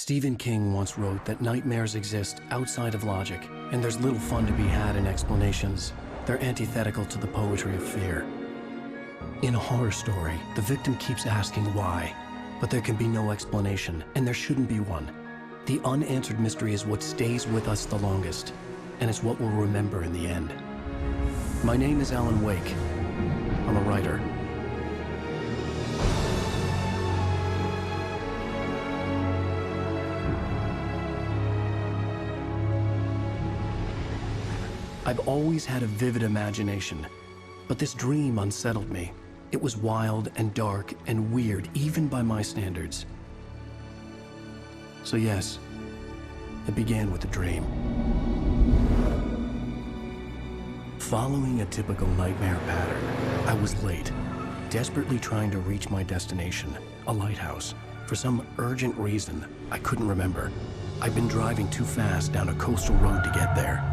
Stephen King once wrote that nightmares exist outside of logic, and there's little fun to be had in explanations. They're antithetical to the poetry of fear. In a horror story, the victim keeps asking why, but there can be no explanation, and there shouldn't be one. The unanswered mystery is what stays with us the longest, and it's what we'll remember in the end. My name is Alan Uwaic. I'm a writer. I've always had a vivid imagination, but this dream unsettled me. It was wild and dark and weird, even by my standards. So yes, it began with a dream. Following a typical nightmare pattern, I was late, desperately trying to reach my destination, a lighthouse. For some urgent reason, I couldn't remember. I'd been driving too fast down a coastal road to get there.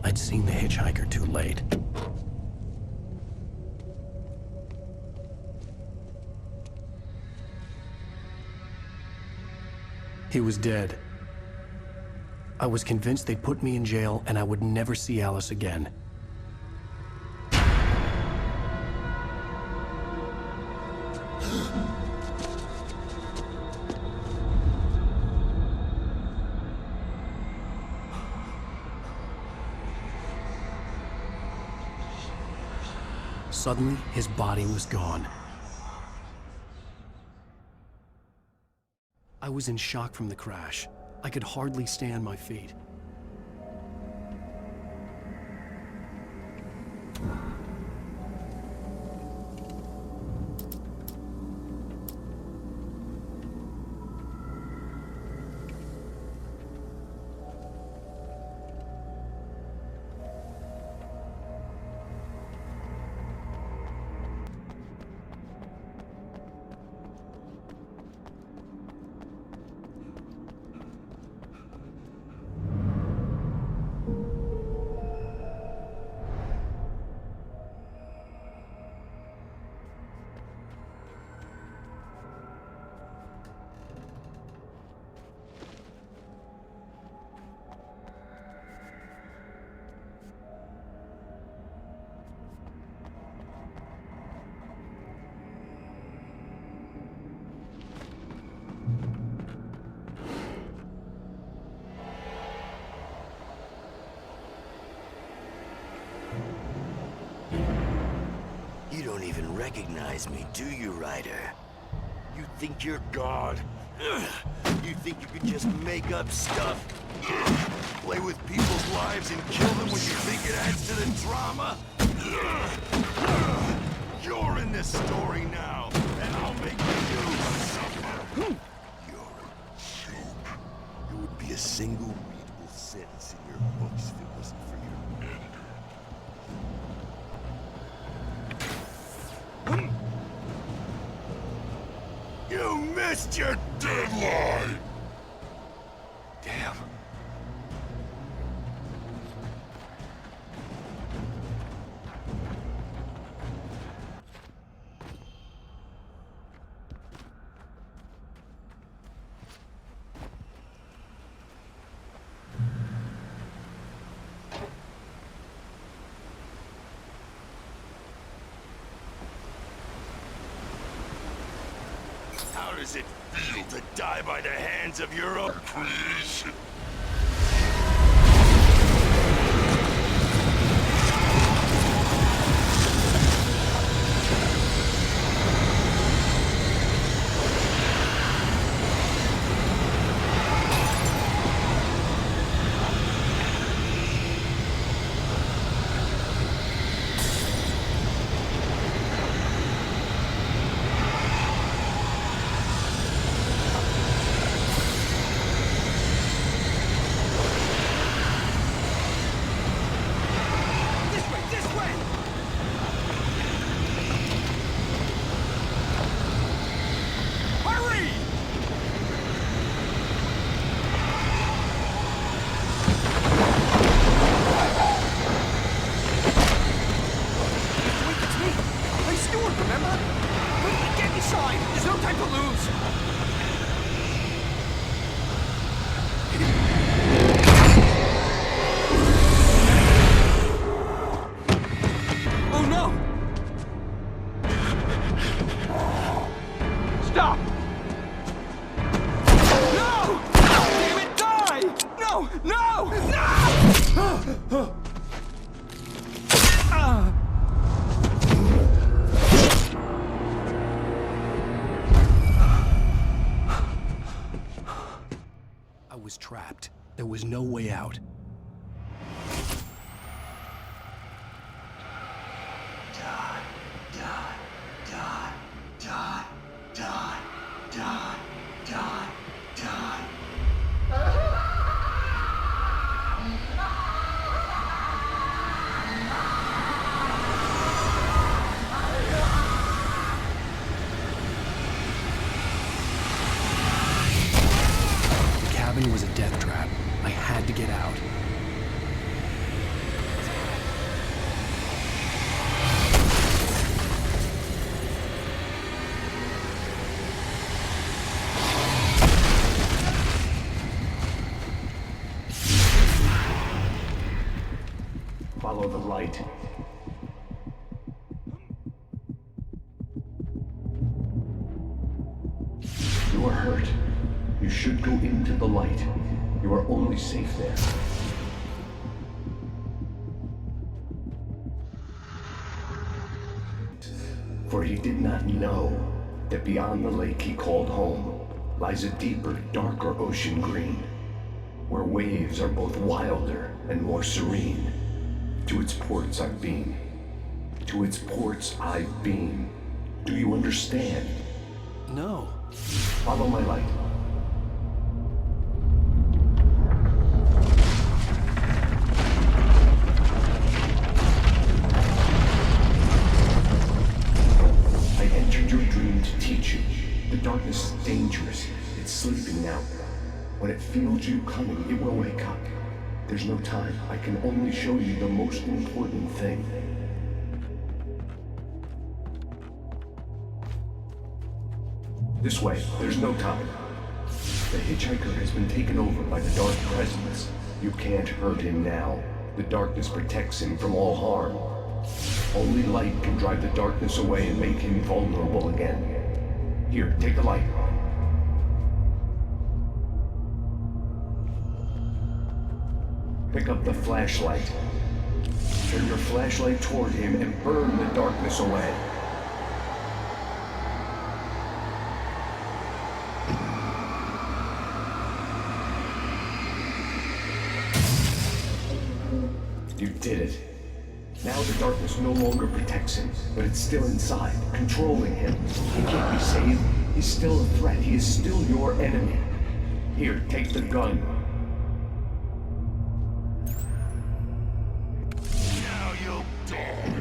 I'd seen the hitchhiker too late. He was dead. I was convinced they'd put me in jail and I would never see Alice again. Suddenly, his body was gone. I was in shock from the crash. I could hardly stay on my feet. You don't even recognize me, do you, Ryder? You think you're God? You think you could just make up stuff? Play with people's lives and kill them when you think it adds to the drama? You're in this story now, and I'll make you suffer. You're a joke. There would be a single readable sentence in your books if it wasn't for your editor. You missed your deadline! Damn. How does it feel to die by the hands of your own creation? Emma! Get inside! There's no time to lose! Oh no! Stop! No! Damn it, die! No! No! No! I was trapped. There was no way out. The cabin was a death trap. I had to get out. Follow the light. You are hurt. You should go into the light. You are only safe there. For he did not know that beyond the lake he called home lies a deeper, darker ocean green, where waves are both wilder and more serene. To its ports I've been. To its ports I've been. Do you understand? No. Follow my light. I entered your dream to teach you. The darkness is dangerous. It's sleeping now. When it feels you coming, it will wake up. There's no time. I can only show you the most important thing. This way. There's no time. The hitchhiker has been taken over by the dark presence. You can't hurt him now. The darkness protects him from all harm. Only light can drive the darkness away and make him vulnerable again. Here, take the light. Pick up the flashlight. Turn your flashlight toward him and burn the darkness away. You did it. Now the darkness no longer protects him, but it's still inside, controlling him. He can't be saved. He's still a threat. He is still your enemy. Here, take the gun. Now you'll die.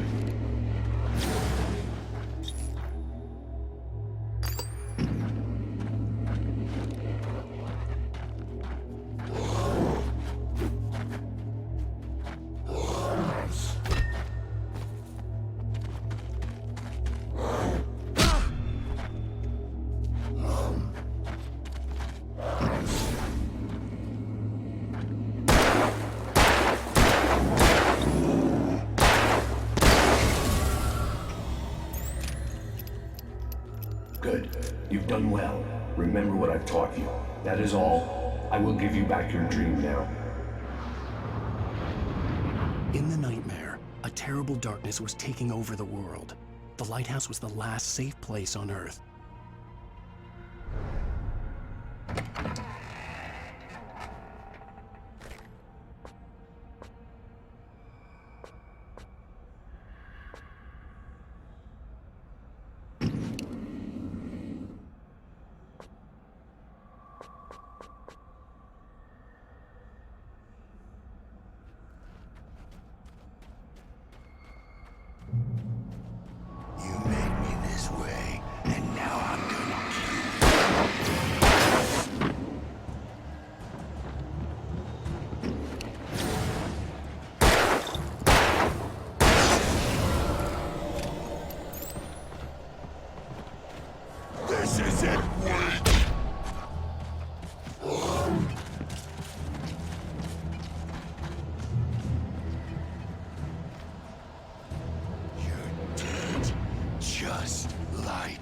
Good. You've done well. Remember what I've taught you. That is all. I will give you back your dream now. In the nightmare, a terrible darkness was taking over the world. The lighthouse was the last safe place on Earth. You made me this way, and now This isn't work! You're dead, just like...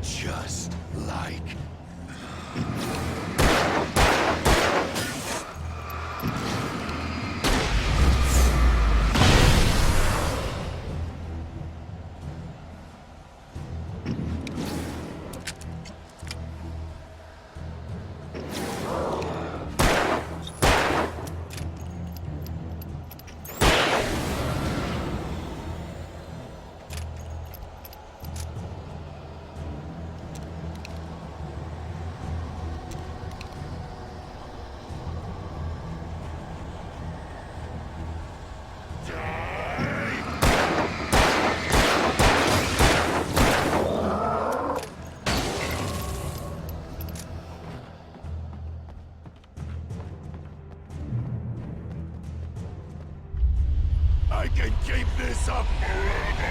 Just like... I can keep this up forever!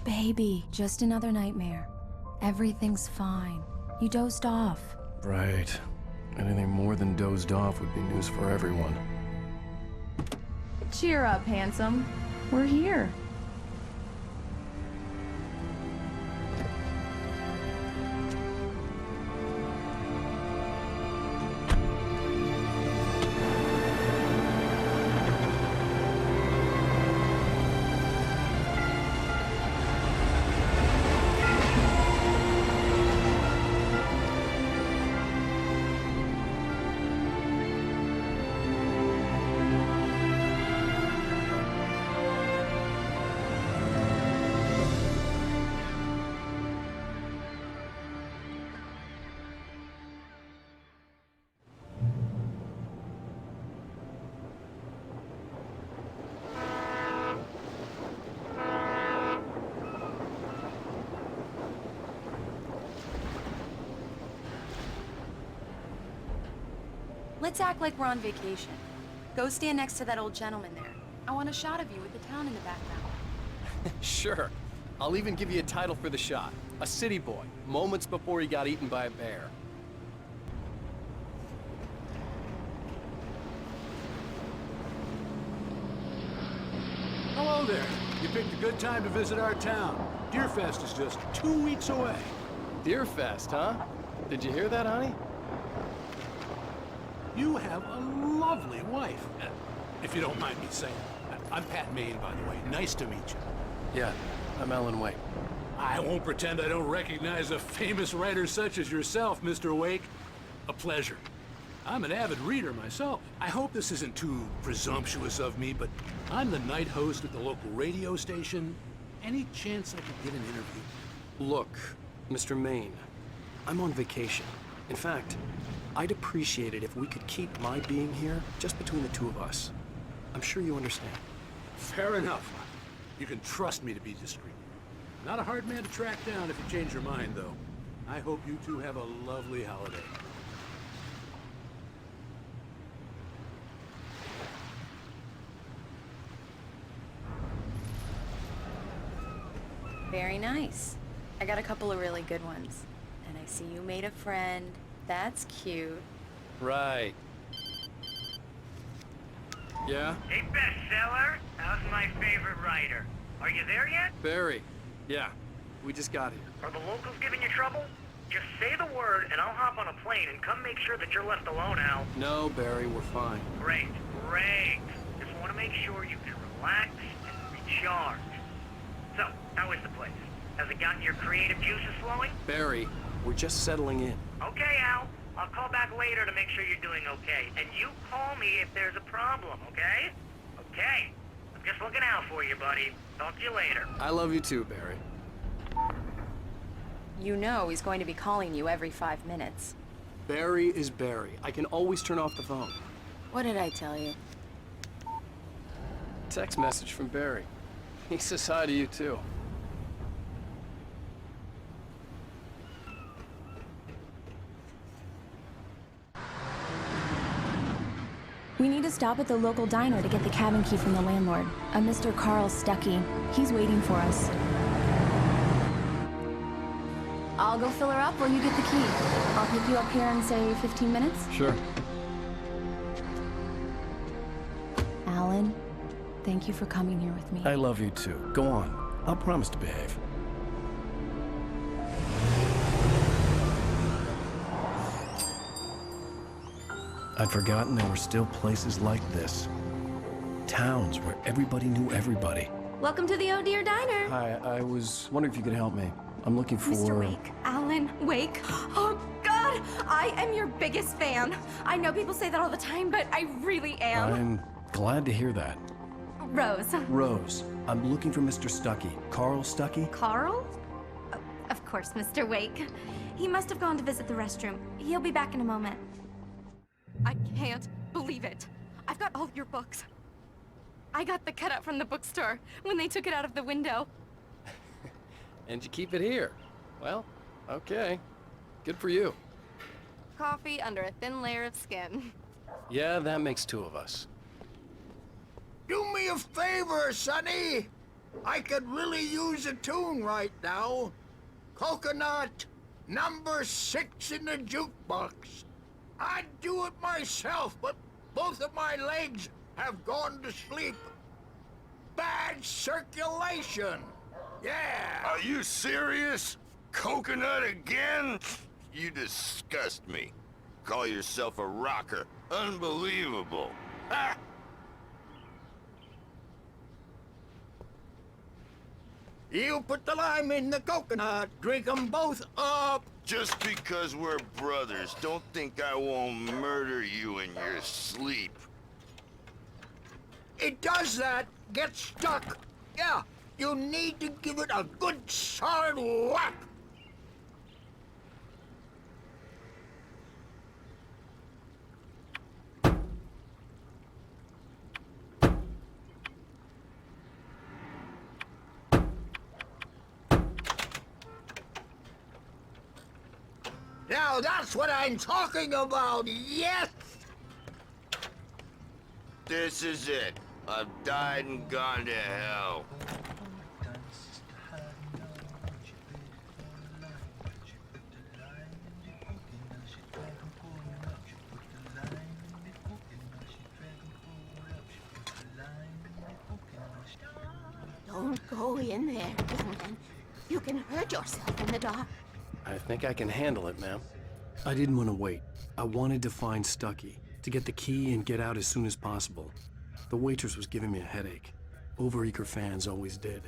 Baby, just another nightmare. Everything's fine. You dozed off. Right. Anything more than dozed off would be news for everyone. Cheer up, handsome. We're here. Let's act like we're on vacation. Go stand next to that old gentleman there. I want a shot of you with the town in the background. Sure. I'll even give you a title for the shot. A city boy, moments before he got eaten by a bear. Hello there. You picked a good time to visit our town. Deerfest is just 2 weeks away. Deerfest, huh? Did you hear that, honey? You have a lovely wife. If you don't mind me saying. I'm Pat Maine, by the way. Nice to meet you. Yeah, I'm Alan Uэйk. I won't pretend I don't recognize a famous writer such as yourself, Mr. Uэйk. A pleasure. I'm an avid reader myself. I hope this isn't too presumptuous of me, but I'm the night host at the local radio station. Any chance I could get an interview? Look, Mr. Maine, I'm on vacation. In fact, I'd appreciate it if we could keep my being here just between the two of us. I'm sure you understand. Fair enough. You can trust me to be discreet. Not a hard man to track down if you change your mind, though. I hope you two have a lovely holiday. Very nice. I got a couple of really good ones. And I see you made a friend. That's cute. Right. Yeah? Hey, bestseller. How's my favorite writer? Are you there yet? Barry. Yeah, we just got here. Are the locals giving you trouble? Just say the word and I'll hop on a plane and come make sure that you're left alone, Al. No, Barry, we're fine. Great, great. Just want to make sure you can relax and recharge. So, how is the place? Has it gotten your creative juices flowing? Barry, we're just settling in. Okay, Al. I'll call back later to make sure you're doing okay. And you call me if there's a problem, okay? Okay. I'm just looking out for you, buddy. Talk to you later. I love you too, Barry. You know he's going to be calling you every 5 minutes. Barry is Barry. I can always turn off the phone. What did I tell you? Text message from Barry. He says hi to you too. We need to stop at the local diner to get the cabin key from the landlord, a Mr. Carl Stuckey. He's waiting for us. I'll go fill her up while you get the key. I'll pick you up here in, say, 15 minutes? Sure. Alan, thank you for coming here with me. I love you too. Go on. I'll promise to behave. I'd forgotten there were still places like this. Towns where everybody knew everybody. Welcome to the Oh Dear Diner. Hi, I was wondering if you could help me. I'm looking for... Mr. Uэйk. Alan Uэйk. Oh, God! I am your biggest fan. I know people say that all the time, but I really am. I'm glad to hear that. Rose. Rose, I'm looking for Mr. Stuckey. Carl Stuckey? Carl? Of course, Mr. Uэйk. He must have gone to visit the restroom. He'll be back in a moment. I can't believe it. I've got all your books. I got the cutout from the bookstore when they took it out of the window. And you keep it here. Well, okay. Good for you. Coffee under a thin layer of skin. Yeah, that makes two of us. Do me a favor, Sonny. I could really use a tune right now. Coconut, number 6 in the jukebox. I'd do it myself, but both of my legs have gone to sleep. Bad circulation. Yeah. Are you serious? Coconut again? You disgust me. Call yourself a rocker. Unbelievable. Ha! You put the lime in the coconut, drink them both up. Just because we're brothers, don't think I won't murder you in your sleep. It does that, get stuck. Yeah, you need to give it a good solid whack. Now that's what I'm talking about, yes! This is it. I've died and gone to hell. Don't go in there, young man. You can hurt yourself in the dark. I think I can handle it, ma'am. I didn't want to wait. I wanted to find Stucky, to get the key and get out as soon as possible. The waitress was giving me a headache. Overeager fans always did.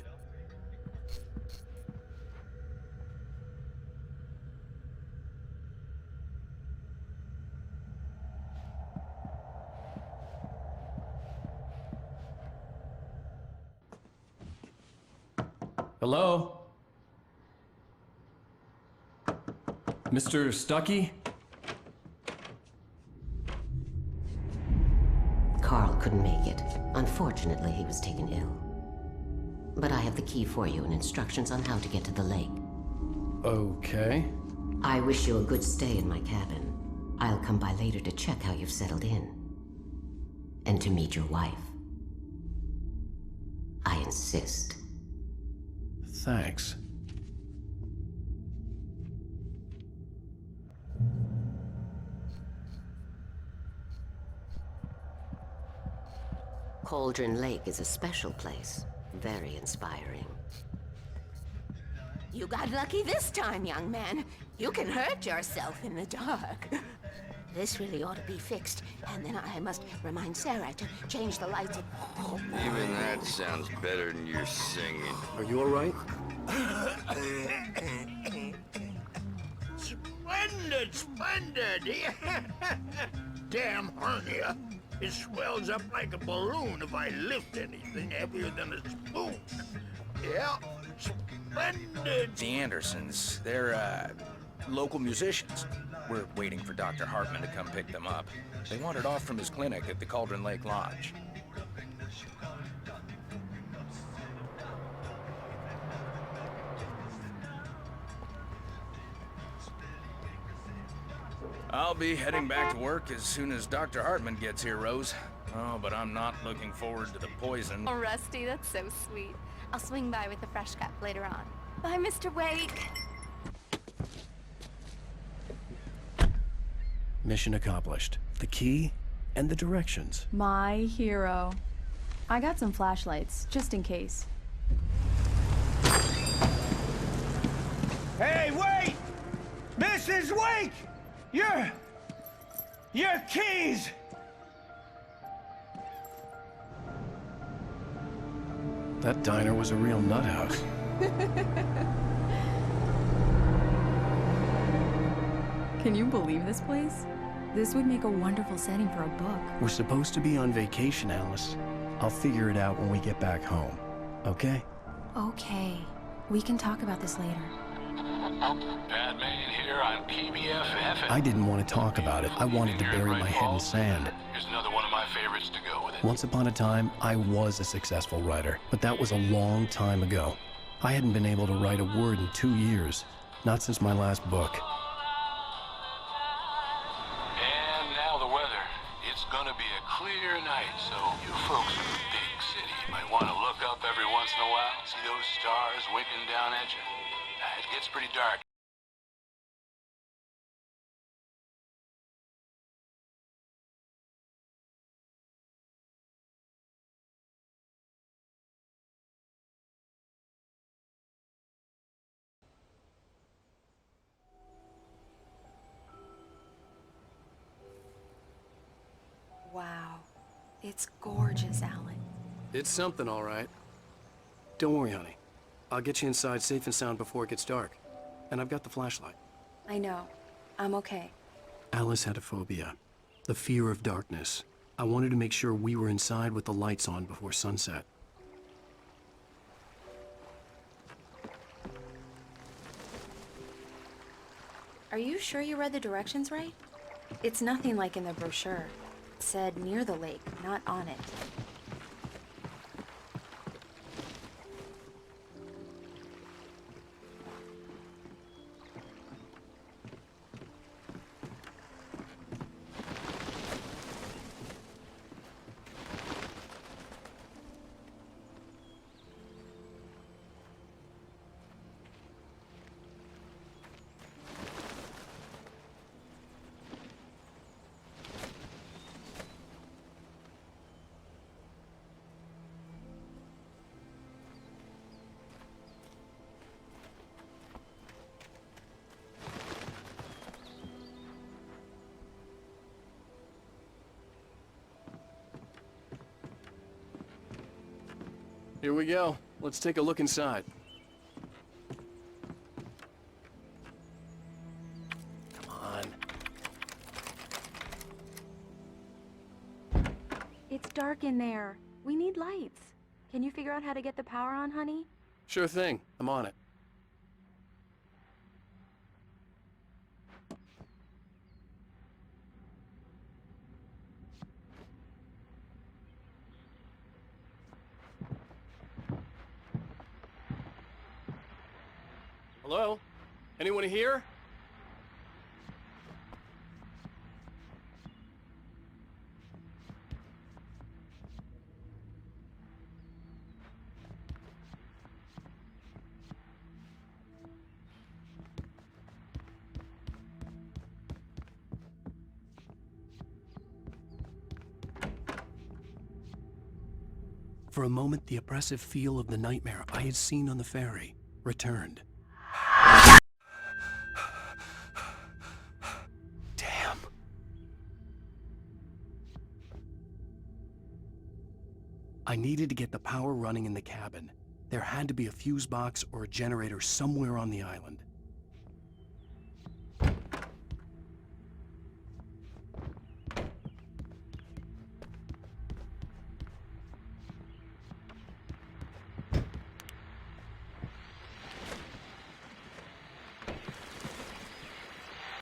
Hello? Mr. Stucky? Carl couldn't make it. Unfortunately, he was taken ill. But I have the key for you and instructions on how to get to the lake. Okay. I wish you a good stay in my cabin. I'll come by later to check how you've settled in. And to meet your wife. I insist. Thanks. Cauldron Lake is a special place. Very inspiring. You got lucky this time, young man. You can hurt yourself in the dark. This really ought to be fixed, and then I must remind Sarah to change the lights. Even that sounds better than your singing. Are you all right? Splendid, splendid! Damn hernia. It swells up like a balloon if I lift anything heavier than a spoon. Yeah, splendid. The Andersons, they're, local musicians. We're waiting for Dr. Hartman to come pick them up. They wandered off from his clinic at the Cauldron Lake Lodge. I'll be heading back to work as soon as Dr. Hartman gets here, Rose. Oh, but I'm not looking forward to the poison. Oh, Rusty, that's so sweet. I'll swing by with the fresh cup later on. Bye, Mr. Wake. Mission accomplished. The key and the directions. My hero. I got some flashlights, just in case. Hey, wait! Mrs. Wake! Your keys! That diner was a real nut house. Can you believe this place? This would make a wonderful setting for a book. We're supposed to be on vacation, Alice. I'll figure it out when we get back home. Okay? Okay. We can talk about this later. Batman here on PBF FM. I didn't want to talk about it. I wanted to bury my head in sand. Here's another one of my favorites to go with it. Once upon a time, I was a successful writer, but that was a long time ago. I hadn't been able to write a word in 2 years, not since my last book. And now the weather. It's gonna be a clear night, so you folks in the big city might want to look up every once in a while, see those stars winking down at you. It gets pretty dark. Wow. It's gorgeous, Alan. It's something, all right. Don't worry, honey. I'll get you inside safe and sound before it gets dark. And I've got the flashlight. I know. I'm okay. Alice had a phobia. The fear of darkness. I wanted to make sure we were inside with the lights on before sunset. Are you sure you read the directions right? It's nothing like in the brochure. It said near the lake, not on it. Here we go. Let's take a look inside. Come on. It's dark in there. We need lights. Can you figure out how to get the power on, honey? Sure thing. I'm on it. Hello? Anyone here? For a moment, the oppressive feel of the nightmare I had seen on the ferry returned. Damn. I needed to get the power running in the cabin. There had to be a fuse box or a generator somewhere on the island.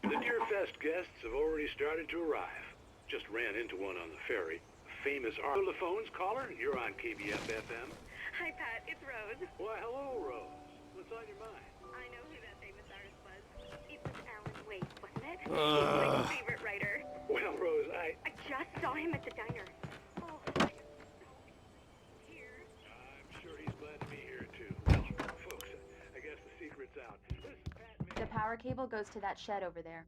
The Deerfest guests have already started to arrive. Just ran into one on the ferry. A famous the phones caller, you're on KBF FM. Hi, Pat. It's Rose. Why, hello, Rose. What's on your mind? I know who that famous artist was. It was Alan Uwais, wasn't it? He's my favorite writer. Well, Rose, I just saw him at the diner. Oh, here. I'm sure he's glad to be here, too. Well, folks, I guess the secret's out. This Pat The power cable goes to that shed over there.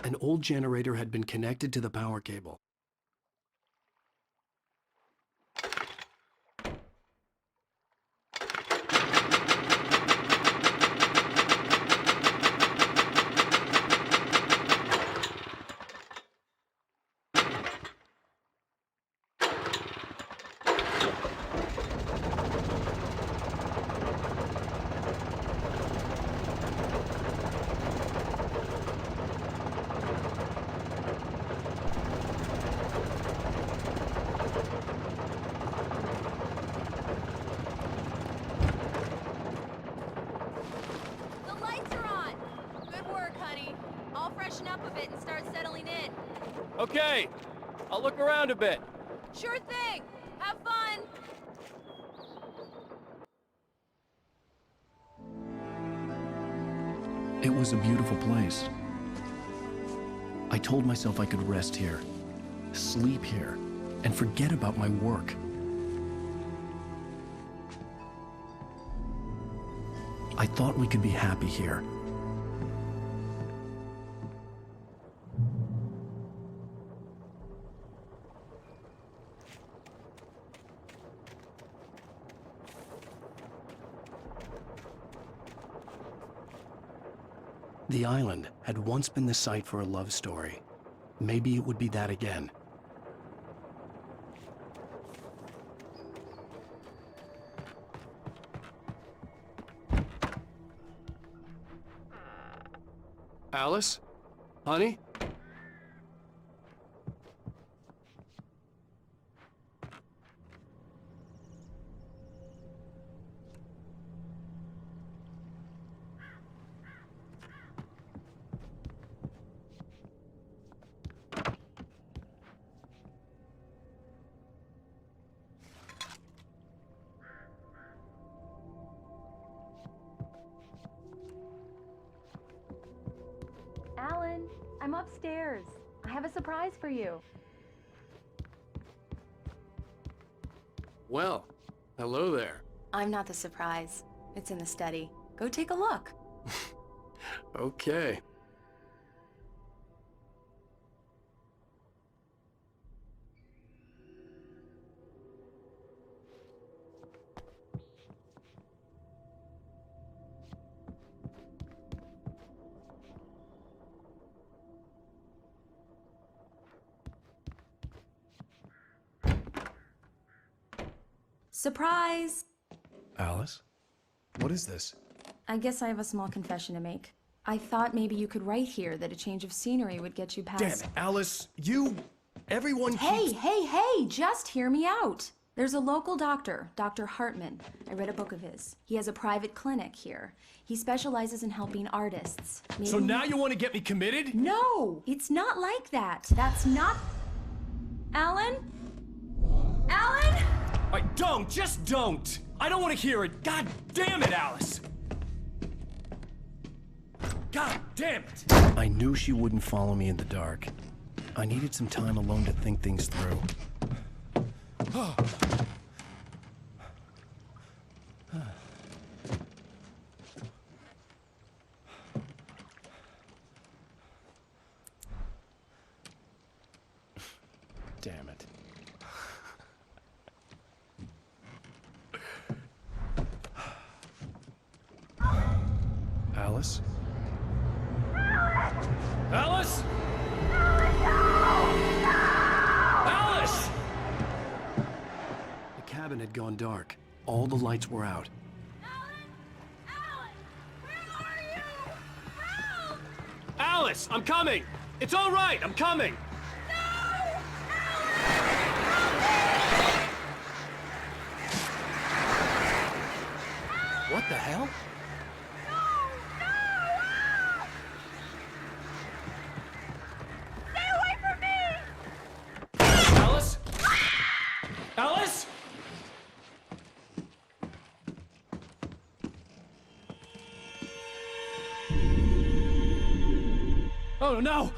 An old generator had been connected to the power cable. Okay, I'll look around a bit. Sure thing. Have fun. It was a beautiful place. I told myself I could rest here, sleep here, and forget about my work. I thought we could be happy here. The island had once been the site for a love story. Maybe it would be that again. Alice? Honey? Alan, I'm upstairs. I have a surprise for you. Well, hello there. I'm not the surprise. It's in the study. Go take a look. Okay. Surprise! Alice? What is this? I guess I have a small confession to make. I thought maybe you could write here that a change of scenery would get you past— Damn it, Alice! Everyone Hey, just hear me out! There's a local doctor, Dr. Hartman. I read a book of his. He has a private clinic here. He specializes in helping artists. So now you want to get me committed? No! It's not like that. That's not— Alan? Alan? Just don't! I don't want to hear it! God damn it, Alice! God damn it! I knew she wouldn't follow me in the dark. I needed some time alone to think things through. Damn it. Alice? Alice? Alice! The cabin had gone dark. All the lights were out. Alice, I'm coming! It's all right, I'm coming! What the hell? Stay away from me! Alice? Alice? Oh no!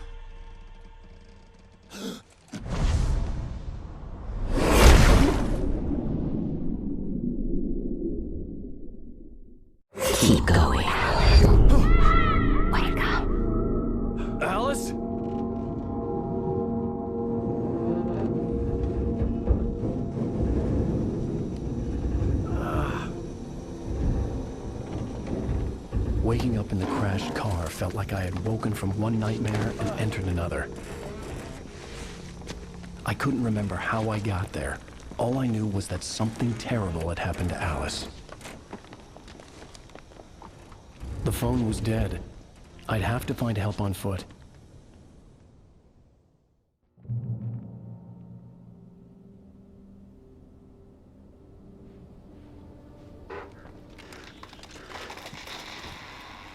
Keep going. Wake up. Alice? Waking up in the crashed car felt like I had woken from one nightmare and entered another. I couldn't remember how I got there. All I knew was that something terrible had happened to Alice. The phone was dead. I'd have to find help on foot.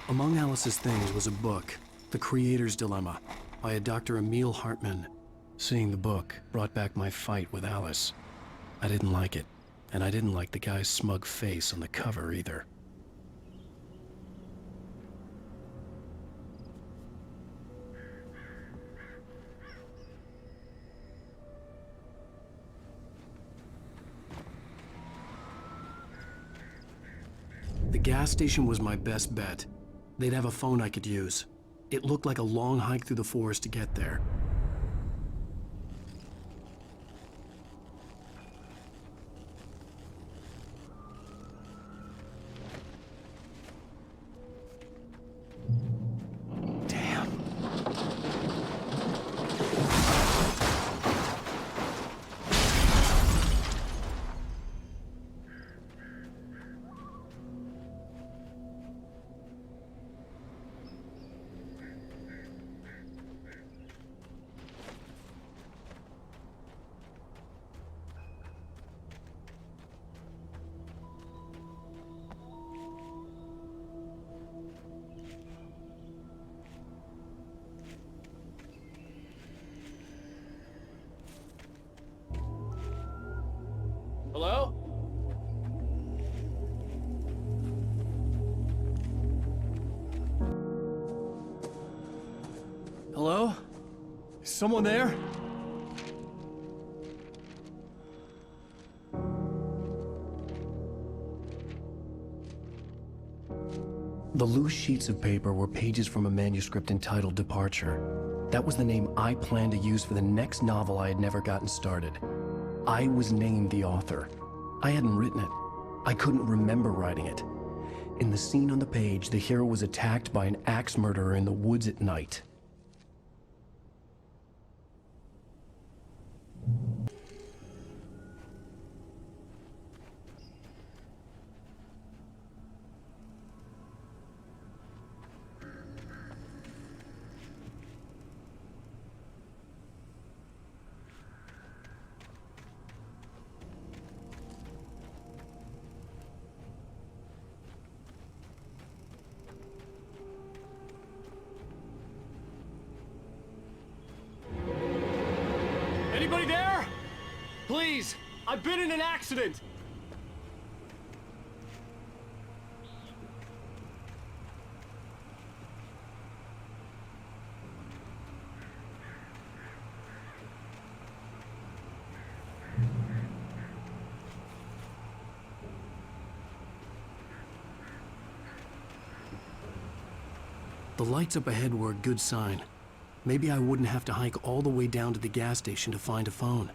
Among Alice's things was a book, The Creator's Dilemma, by a Dr. Emil Hartman. Seeing the book brought back my fight with Alice. I didn't like it, and I didn't like the guy's smug face on the cover either. The gas station was my best bet. They'd have a phone I could use. It looked like a long hike through the forest to get there. Damn. Hello? Hello? Is someone there? The loose sheets of paper were pages from a manuscript entitled Departure. That was the name I planned to use for the next novel I had never gotten started. I was named the author. I hadn't written it. I couldn't remember writing it. In the scene on the page, the hero was attacked by an axe murderer in the woods at night. Anybody there? Please, I've been in an accident. The lights up ahead were a good sign. Maybe I wouldn't have to hike all the way down to the gas station to find a phone.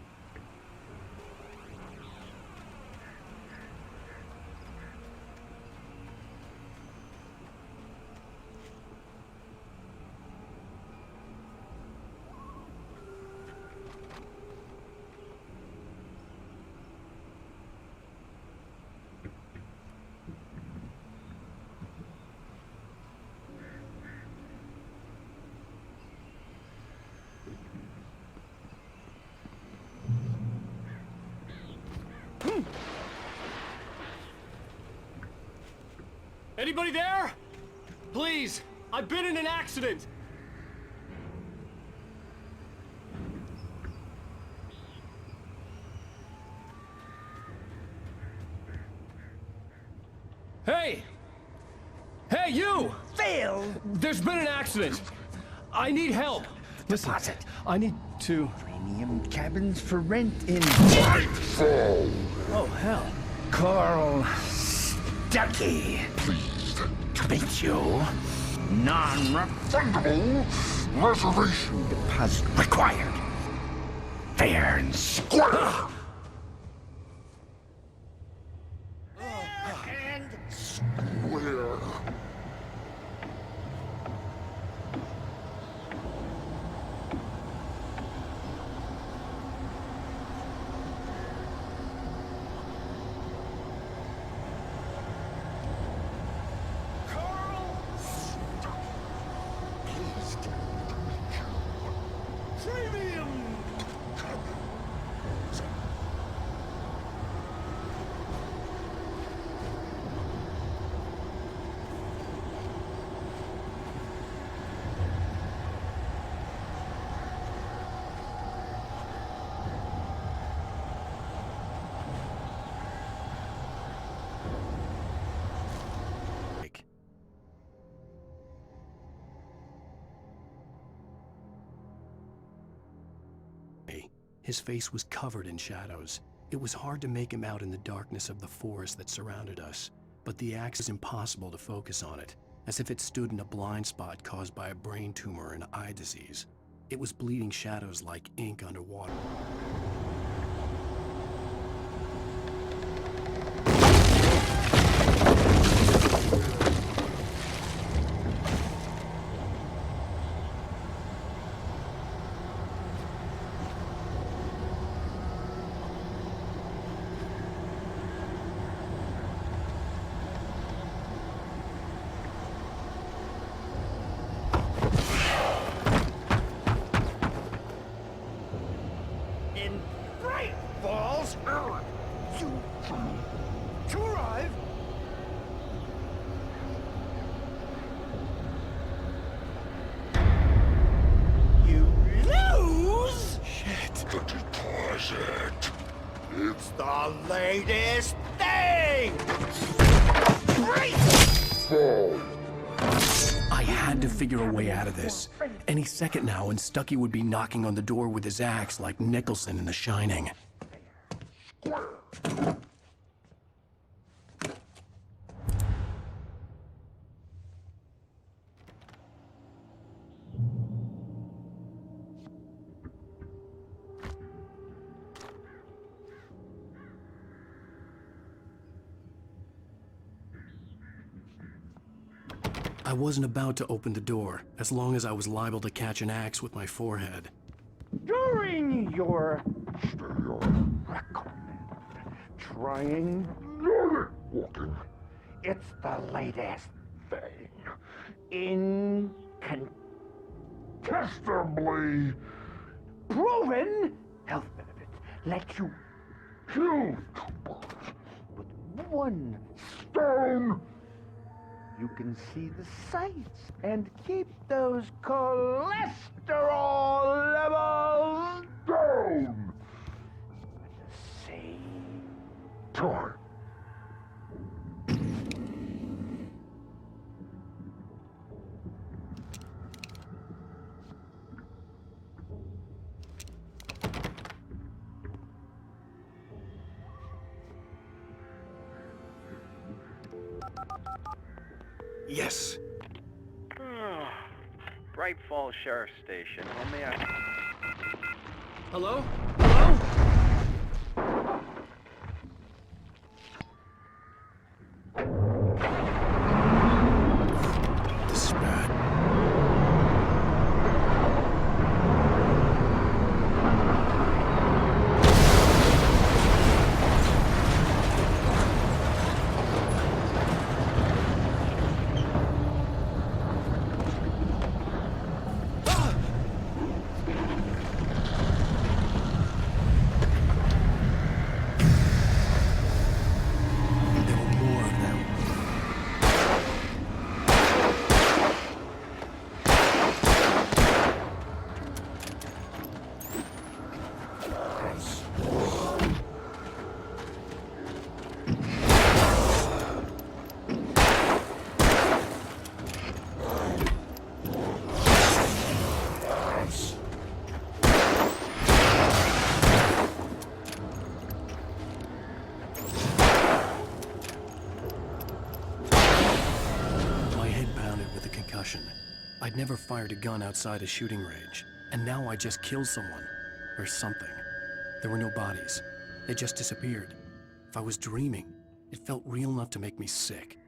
Anybody there? Please, I've been in an accident. Hey! Hey, you! Phil! There's been an accident. I need help. Listen, I need to... Premium cabins for rent in... Oh, hell. Carl Stuckey. Pleased to meet you. Non-refundable reservation deposit required. Fair and square. And square. His face was covered in shadows. It was hard to make him out in the darkness of the forest that surrounded us, but the axe was impossible to focus on it, as if it stood in a blind spot caused by a brain tumor and eye disease. It was bleeding shadows like ink underwater. Latest thing! I had to figure a way out of this. Any second now, and Stuckey would be knocking on the door with his axe like Nicholson in The Shining. I wasn't about to open the door, as long as I was liable to catch an axe with my forehead. During your trying walking, it's the latest thing. Incontestably proven health benefits let you kill two birds with one stone. You can see the sights and keep those cholesterol levels down at the same time. Yes. Bright Falls Sheriff Station. How may I... Hello? Hello? This is bad. I'd never fired a gun outside a shooting range, and now I just killed someone. Or something. There were no bodies. They just disappeared. If I was dreaming, it felt real enough to make me sick.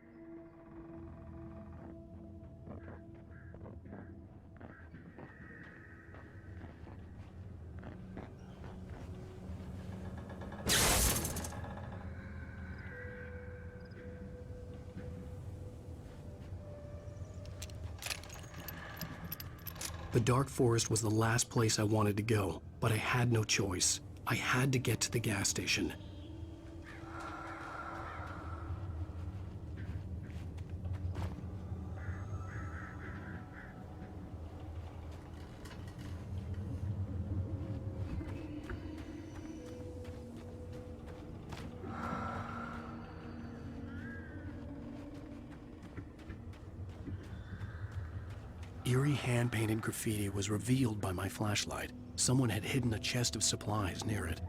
The dark forest was the last place I wanted to go, but I had no choice. I had to get to the gas station. Eerie hand-painted graffiti was revealed by my flashlight. Someone had hidden a chest of supplies near it.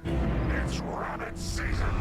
It's rabbit season!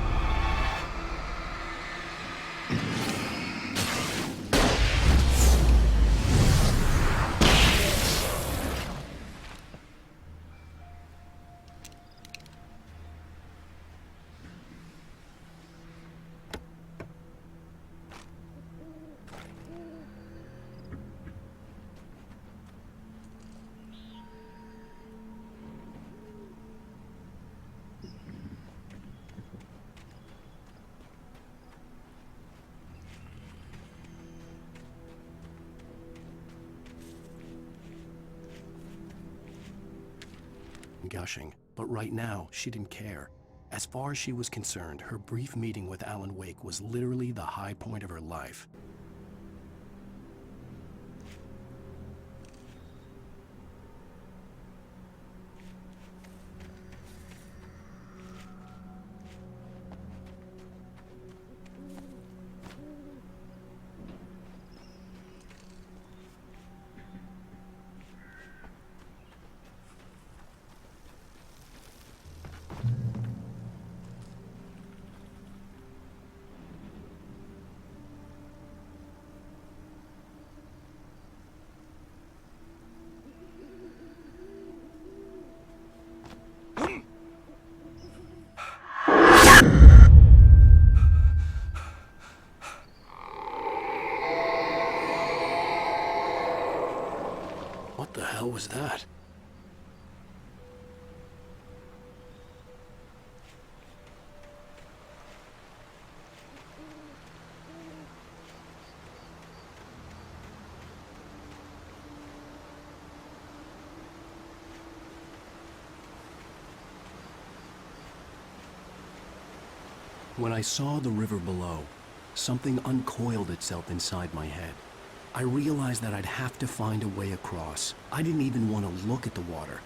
gushing, but right now, she didn't care. As far as she was concerned, her brief meeting with Alan Wake was literally the high point of her life. What the hell was that? When I saw the river below, something uncoiled itself inside my head. I realized that I'd have to find a way across. I didn't even want to look at the water.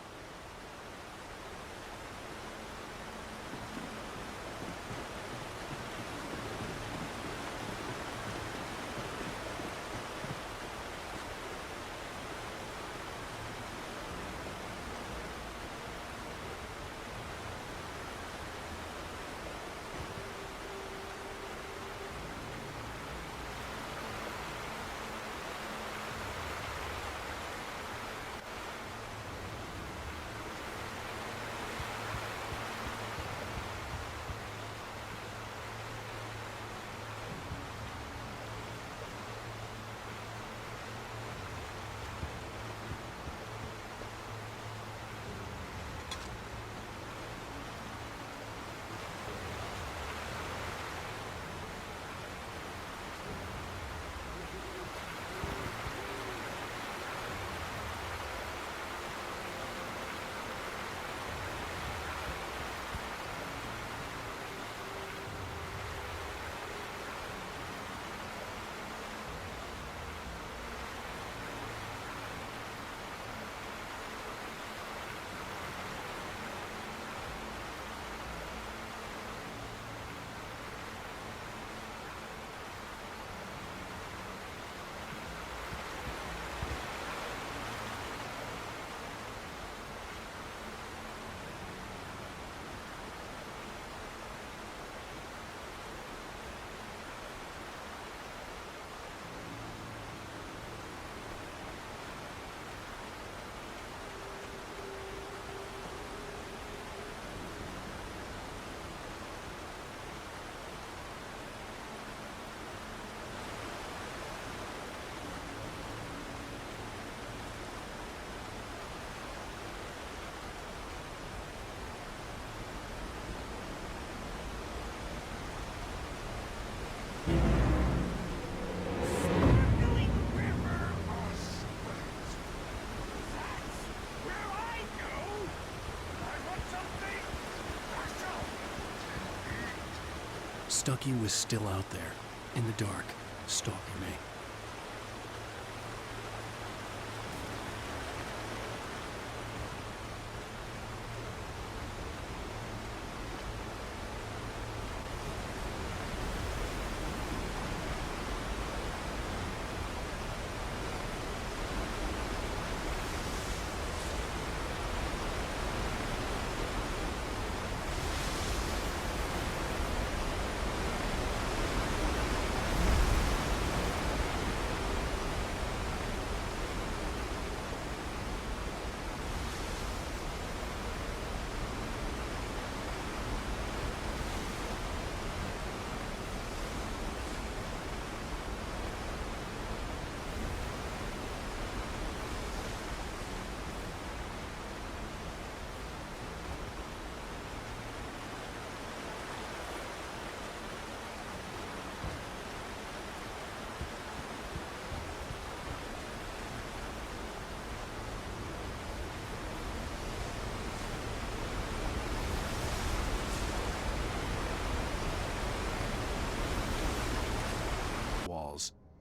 Stucky was still out there, in the dark, stalking me.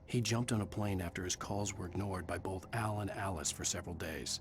He jumped on a plane after his calls were ignored by both Al and Alice for several days.